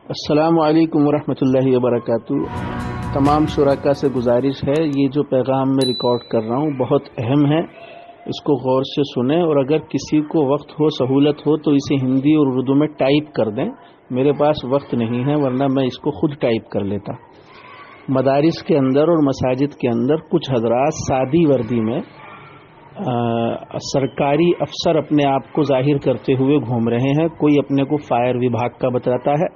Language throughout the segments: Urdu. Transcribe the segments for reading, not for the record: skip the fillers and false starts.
السلام علیکم ورحمۃ اللہ وبرکاتہ۔ تمام شرکاء سے گزارش ہے، یہ جو پیغام میں ریکارڈ کر رہا ہوں بہت اہم ہے، اس کو غور سے سنیں، اور اگر کسی کو وقت ہو، سہولت ہو تو اسے ہندی اور اردو میں ٹائپ کر دیں۔ میرے پاس وقت نہیں ہے ورنہ میں اس کو خود ٹائپ کر لیتا۔ مدارس کے اندر اور مساجد کے اندر کچھ حضرات سادی وردی میں سرکاری افسر اپنے آپ کو ظاہر کرتے ہوئے گھوم رہے ہیں۔ کوئی اپنے کو فائر وبھاگ کا بتاتا ہے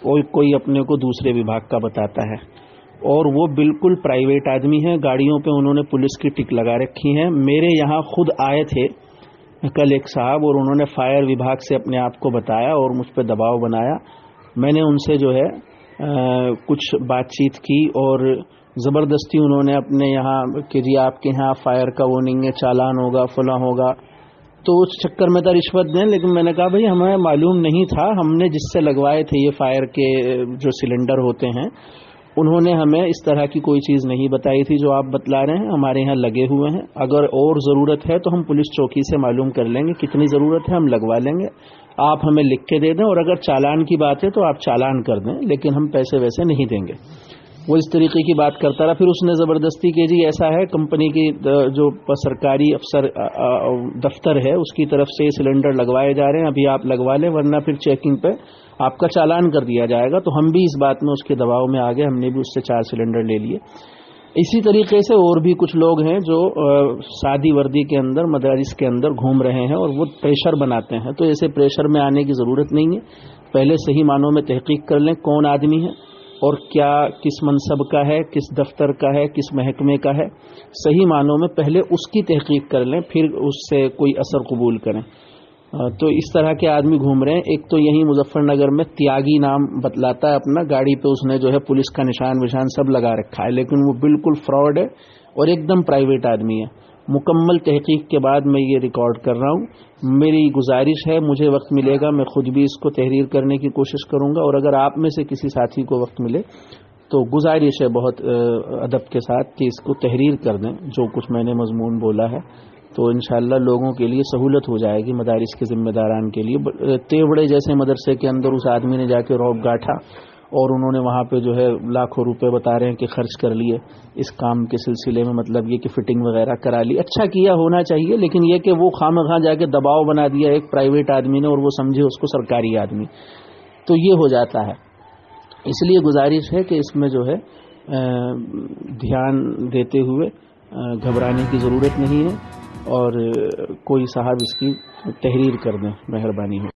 اور کوئی اپنے کو دوسرے وبھاگ کا بتاتا ہے، اور وہ بالکل پرائیویٹ آدمی ہیں۔ گاڑیوں پہ انہوں نے پولیس کی ٹک لگا رکھی ہیں۔ میرے یہاں خود آئے تھے کل ایک صاحب، اور انہوں نے فائر وبھاگ سے اپنے آپ کو بتایا اور مجھ پہ دباؤ بنایا۔ میں نے ان سے جو ہے کچھ بات چیت کی، اور زبردستی انہوں نے اپنے یہاں کہ جی آپ کے یہاں فائر کا وارننگ ہے، چالان ہوگا، فلاں ہوگا، تو اس چکر میں تھا رشوت دیں۔ لیکن میں نے کہا بھائی ہمیں معلوم نہیں تھا، ہم نے جس سے لگوائے تھے یہ فائر کے جو سلنڈر ہوتے ہیں، انہوں نے ہمیں اس طرح کی کوئی چیز نہیں بتائی تھی جو آپ بتلا رہے ہیں، ہمارے یہاں لگے ہوئے ہیں۔ اگر اور ضرورت ہے تو ہم پولیس چوکی سے معلوم کر لیں گے کتنی ضرورت ہے، ہم لگوا لیں گے، آپ ہمیں لکھ کے دے دیں، اور اگر چالان کی بات ہے تو آپ چالان کر دیں، لیکن ہم پیسے ویسے نہیں دیں گے۔ وہ اس طریقے کی بات کرتا رہا۔ پھر اس نے زبردستی کہ جی ایسا ہے، کمپنی کی جو سرکاری افسر دفتر ہے اس کی طرف سے سلنڈر لگوائے جا رہے ہیں، ابھی آپ لگوا لیں ورنہ پھر چیکنگ پہ آپ کا چالان کر دیا جائے گا۔ تو ہم بھی اس بات میں اس کے دباؤ میں آ گئے، ہم نے بھی اس سے 4 سلنڈر لے لیے۔ اسی طریقے سے اور بھی کچھ لوگ ہیں جو سادی وردی کے اندر مدارس کے اندر گھوم رہے ہیں اور وہ پریشر بناتے ہیں۔ تو ایسے پریشر میں آنے کی ضرورت نہیں ہے، پہلے صحیح معنوں میں تحقیق کر لیں کون آدمی ہے اور کیا کس منصب کا ہے، کس دفتر کا ہے، کس محکمے کا ہے۔ صحیح معنوں میں پہلے اس کی تحقیق کر لیں، پھر اس سے کوئی اثر قبول کریں۔ تو اس طرح کے آدمی گھوم رہے ہیں۔ ایک تو یہیں مظفر نگر میں تیاگی نام بتلاتا ہے اپنا، گاڑی پہ اس نے جو ہے پولیس کا نشان سب لگا رکھا ہے، لیکن وہ بالکل فراڈ ہے اور ایک دم پرائیویٹ آدمی ہے۔ مکمل تحقیق کے بعد میں یہ ریکارڈ کر رہا ہوں۔ میری گزارش ہے، مجھے وقت ملے گا میں خود بھی اس کو تحریر کرنے کی کوشش کروں گا، اور اگر آپ میں سے کسی ساتھی کو وقت ملے تو گزارش ہے بہت ادب کے ساتھ کہ اس کو تحریر کر دیں جو کچھ میں نے مضمون بولا ہے، تو انشاءاللہ لوگوں کے لیے سہولت ہو جائے گی، مدارس کے ذمہ داران کے لیے۔ تیوڑے جیسے مدرسے کے اندر اس آدمی نے جا کے روب گاٹھا، اور انہوں نے وہاں پہ جو ہے لاکھوں روپے بتا رہے ہیں کہ خرچ کر لیے اس کام کے سلسلے میں، مطلب یہ کہ فٹنگ وغیرہ کرا لی۔ اچھا کیا، ہونا چاہیے، لیکن یہ کہ وہ خواہ جا کے دباؤ بنا دیا ایک پرائیویٹ آدمی نے، اور وہ سمجھے اس کو سرکاری آدمی، تو یہ ہو جاتا ہے۔ اس لیے گزارش ہے کہ اس میں جو ہے دھیان دیتے ہوئے گھبرانے کی ضرورت نہیں ہے، اور کوئی صاحب اس کی تحریر کر دیں، مہربانی ہو۔